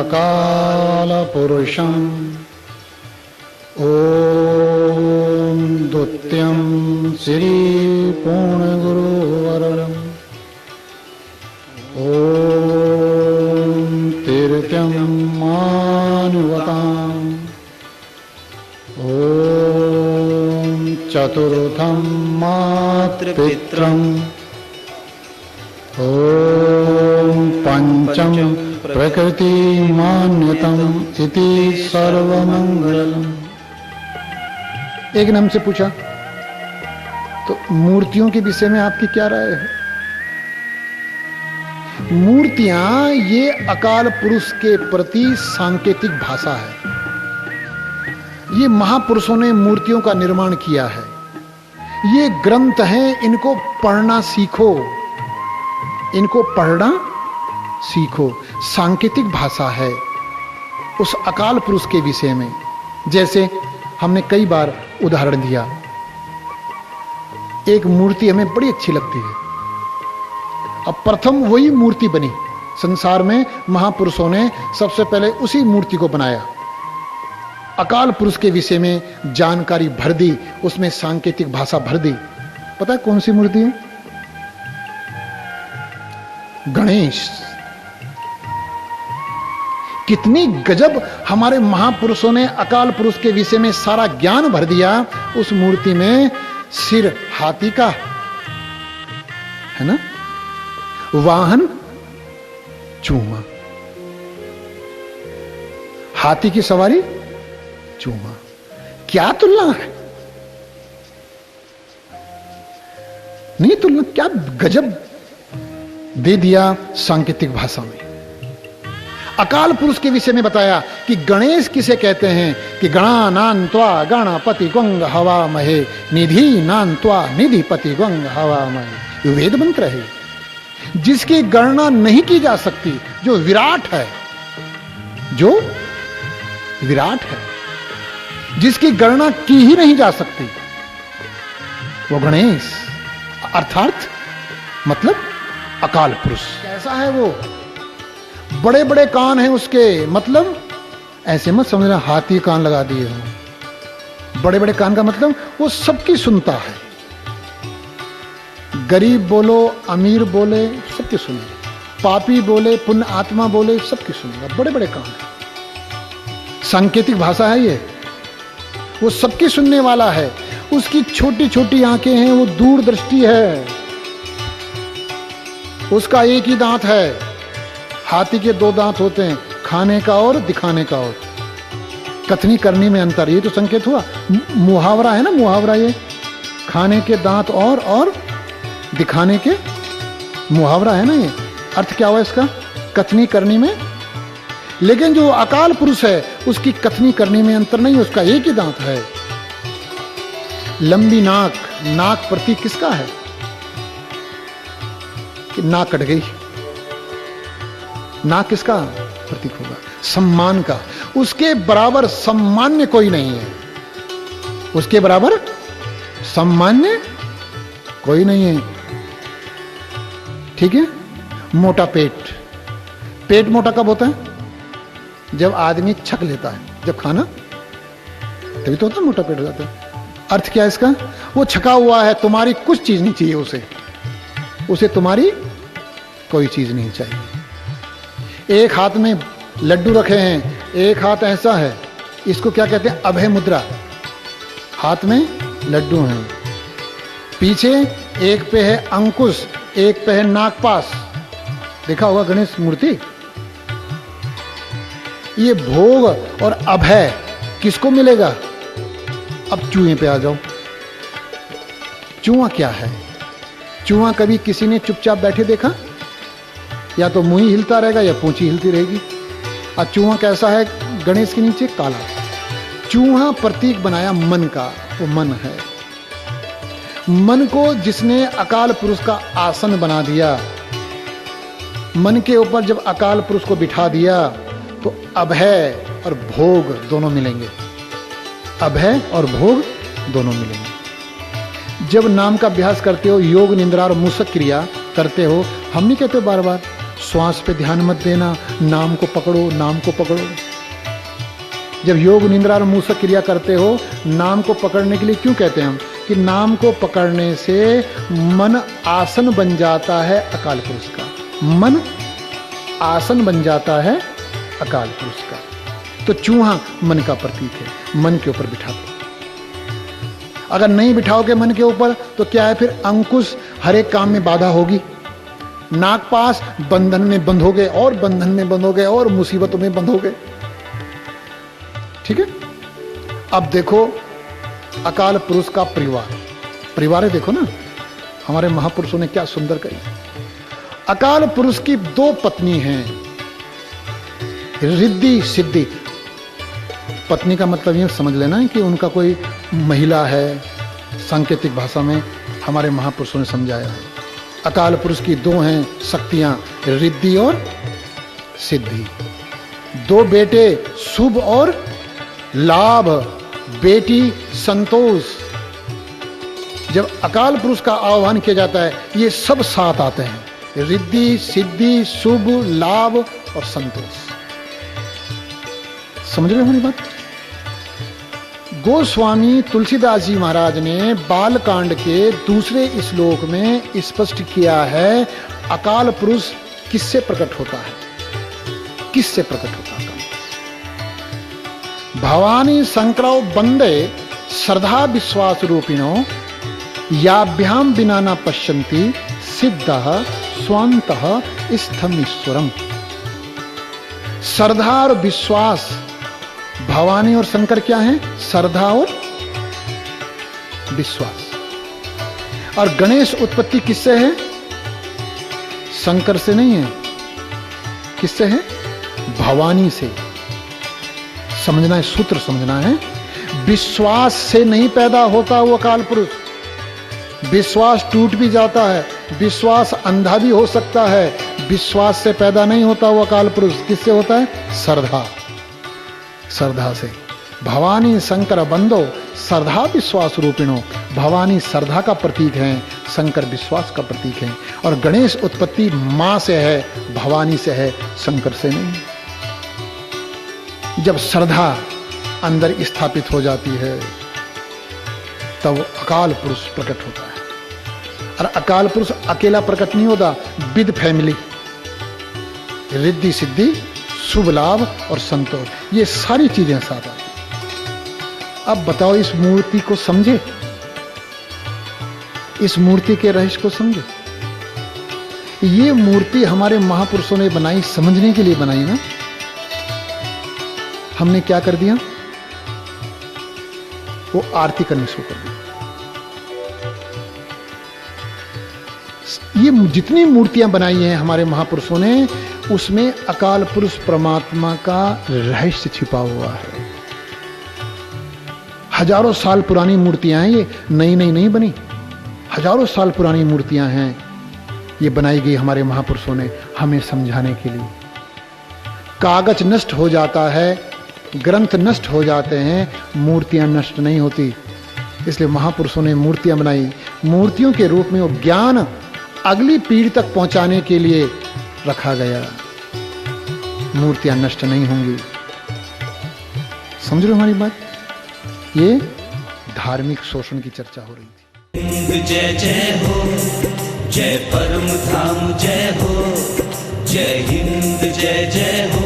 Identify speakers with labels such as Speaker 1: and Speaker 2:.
Speaker 1: अकाल पुरुषं ओम द्वितीयं श्री पूर्ण गुरुवरम् ओम तृतीयं मानवताम् ओम चतुर्थं मातृपित्रम् ओम पंचम प्रकृति मान्यतम इति सर्वमंगलम। एक ने हमसे पूछा, तो मूर्तियों के विषय में आपकी क्या राय है? मूर्तियां ये अकाल पुरुष के प्रति सांकेतिक भाषा है। ये महापुरुषों ने मूर्तियों का निर्माण किया है। ये ग्रंथ हैं, इनको पढ़ना सीखो, इनको पढ़ना सीखो। सांकेतिक भाषा है उस अकाल पुरुष के विषय में। जैसे हमने कई बार उदाहरण दिया, एक मूर्ति हमें बड़ी अच्छी लगती है। अब प्रथम वही मूर्ति बनी संसार में, महापुरुषों ने सबसे पहले उसी मूर्ति को बनाया, अकाल पुरुष के विषय में जानकारी भर दी, उसमें सांकेतिक भाषा भर दी। पता है कौन सी मूर्ति है? गणेश। कितनी गजब हमारे महापुरुषों ने अकाल पुरुष के विषय में सारा ज्ञान भर दिया उस मूर्ति में। सिर हाथी का है ना, वाहन चूमा, हाथी की सवारी चूमा। क्या तुलना है, नहीं तुलना, क्या गजब दे दिया सांकेतिक भाषा में। अकाल पुरुष के विषय में बताया कि गणेश किसे कहते हैं कि गणानान्त्वा गणपति गंग हवा महे निधि नान्त्वा निधिपति गंग हवा महे। वेद मंत्र है जिसकी गणना नहीं की जा सकती, जो विराट है, जो विराट है, जिसकी गणना की ही नहीं जा सकती, वो गणेश अर्थात मतलब अकाल पुरुष। कैसा है वो? बड़े बड़े कान हैं उसके, मतलब ऐसे मत समझना हाथी कान लगा दिए हो। बड़े बड़े कान का मतलब वो सबकी सुनता है, गरीब बोलो अमीर बोले सबकी सुनेगा, पापी बोले पुण्य आत्मा बोले सबकी सुनेगा। बड़े बड़े कान है, सांकेतिक भाषा है ये, वो सबकी सुनने वाला है। उसकी छोटी छोटी आंखें हैं, वो दूरदृष्टि है। उसका एक ही दांत है, हाथी के दो दांत होते हैं, खाने का और दिखाने का और कथनी करनी में अंतर। ये तो संकेत हुआ, मुहावरा है ना, मुहावरा ये खाने के दांत और दिखाने के, मुहावरा है ना ये। अर्थ क्या हुआ इसका? कथनी करनी में। लेकिन जो अकाल पुरुष है उसकी कथनी करनी में अंतर नहीं, उसका एक ही दांत है। लंबी नाक, नाक प्रतीक किसका है? कि नाक कट गई, नाक किसका प्रतीक होगा? सम्मान का। उसके बराबर सम्मान्य कोई नहीं है, उसके बराबर सम्मान्य कोई नहीं है। ठीक है। मोटा पेट, पेट मोटा कब होता है? जब आदमी छक लेता है, जब खाना, तभी तो होता है मोटा पेट हो जाता है। अर्थ क्या है इसका? वो छका हुआ है, तुम्हारी कुछ चीज नहीं चाहिए उसे तुम्हारी कोई चीज नहीं चाहिए। एक हाथ में लड्डू रखे हैं, एक हाथ ऐसा है, इसको क्या कहते हैं? अभय मुद्रा। हाथ में लड्डू हैं, पीछे एक पे है अंकुश, एक पे है नागपाश। देखा होगा गणेश मूर्ति। ये भोग और अभय किसको मिलेगा? अब चूहे पे आ जाओ। चूहा क्या है? चूहा कभी किसी ने चुपचाप बैठे देखा? या तो मुंह ही हिलता रहेगा या पूंछी हिलती रहेगी। और चूहा कैसा है? गणेश के नीचे काला। चूहा प्रतीक बनाया मन का, वो मन है। मन को जिसने अकाल पुरुष का आसन बना दिया, मन के ऊपर जब अकाल पुरुष को बिठा दिया तो अभय और भोग दोनों मिलेंगे, अभय और भोग दोनों मिलेंगे। जब नाम का अभ्यास करते हो, योग निंद्रा और मूसक क्रिया करते हो, हम नहीं कहते बार बार श्वास पे ध्यान मत देना, नाम को पकड़ो, नाम को पकड़ो। जब योग निद्रा और मूसक क्रिया करते हो, नाम को पकड़ने के लिए क्यों कहते हैं हम कि नाम को पकड़ने से मन आसन बन जाता है अकाल पुरुष का। मन आसन बन जाता है अकाल पुरुष का। तो चूहा मन का प्रतीक है, मन के ऊपर बिठा दो। अगर नहीं बिठाओगे मन के ऊपर तो क्या है, फिर अंकुश हर एक काम में बाधा होगी। नागपाश बंधन में बंधोगे और बंधन में बंधोगे और मुसीबतों में बंधोगे। ठीक है। अब देखो अकाल पुरुष का परिवार है, देखो ना हमारे महापुरुषों ने क्या सुंदर कही। अकाल पुरुष की 2 पत्नी हैं, रिद्धि सिद्धि। पत्नी का मतलब ये समझ लेना है कि उनका कोई महिला है, सांकेतिक भाषा में हमारे महापुरुषों ने समझाया है। अकाल पुरुष की 2 हैं शक्तियां, रिद्धि और सिद्धि। 2 बेटे शुभ और लाभ, बेटी संतोष। जब अकाल पुरुष का आह्वान किया जाता है, ये सब साथ आते हैं, रिद्धि सिद्धि शुभ लाभ और संतोष। समझ रहे हो मेरी बात? गोस्वामी तुलसीदास जी महाराज ने बालकांड के 2 श्लोक में स्पष्ट किया है अकाल पुरुष किससे प्रकट होता है, किससे प्रकट होता है। भवानी शंकरौ वंदे श्रद्धा विश्वास रूपिणो याभ्याम बिना न पश्यन्ति सिद्धः स्वान्तः स्थमीश्वरम। श्रद्धा और विश्वास, भवानी और शंकर क्या हैं? श्रद्धा और विश्वास। और गणेश उत्पत्ति किससे है? शंकर से नहीं है, किससे है? भवानी से। समझना है, सूत्र समझना है। विश्वास से नहीं पैदा होता वो अकाल पुरुष। विश्वास टूट भी जाता है, विश्वास अंधा भी हो सकता है, विश्वास से पैदा नहीं होता वो अकाल पुरुष। किससे होता है? श्रद्धा, श्रद्धा से। भवानी शंकर बंदो श्रद्धा विश्वास रूपिणो। भवानी श्रद्धा का प्रतीक है, शंकर विश्वास का प्रतीक है। और गणेश उत्पत्ति मां से है, भवानी से है, शंकर से नहीं। जब श्रद्धा अंदर स्थापित हो जाती है तब अकाल पुरुष प्रकट होता है। और अकाल पुरुष अकेला प्रकट नहीं होता, विद फैमिली। रिद्धि सिद्धि शुभ लाभ और संतोष, ये सारी चीजें साथ आती। अब बताओ, इस मूर्ति को समझे, इस मूर्ति के रहस्य को समझे। ये मूर्ति हमारे महापुरुषों ने बनाई, समझने के लिए बनाई ना। हमने क्या कर दिया? वो आरती करनी शुरू कर दी। ये जितनी मूर्तियां बनाई हैं हमारे महापुरुषों ने, उसमें अकाल पुरुष परमात्मा का रहस्य छिपा हुआ है। हजारों साल पुरानी मूर्तियां हैं, ये नई नई नहीं बनी। हजारों साल पुरानी मूर्तियां हैं, ये बनाई गई हमारे महापुरुषों ने हमें समझाने के लिए। कागज नष्ट हो जाता है, ग्रंथ नष्ट हो जाते हैं, मूर्तियां नष्ट नहीं होती। इसलिए महापुरुषों ने मूर्तियां बनाई। मूर्तियों के रूप में वो ज्ञान अगली पीढ़ी तक पहुंचाने के लिए रखा गया। मूर्तियां नष्ट नहीं होंगी। समझ रहे हो हमारी बात? ये धार्मिक शोषण की चर्चा हो रही थी।
Speaker 2: जय जय हो, जय परम धाम जय हो, जय हिंद जय जय हो।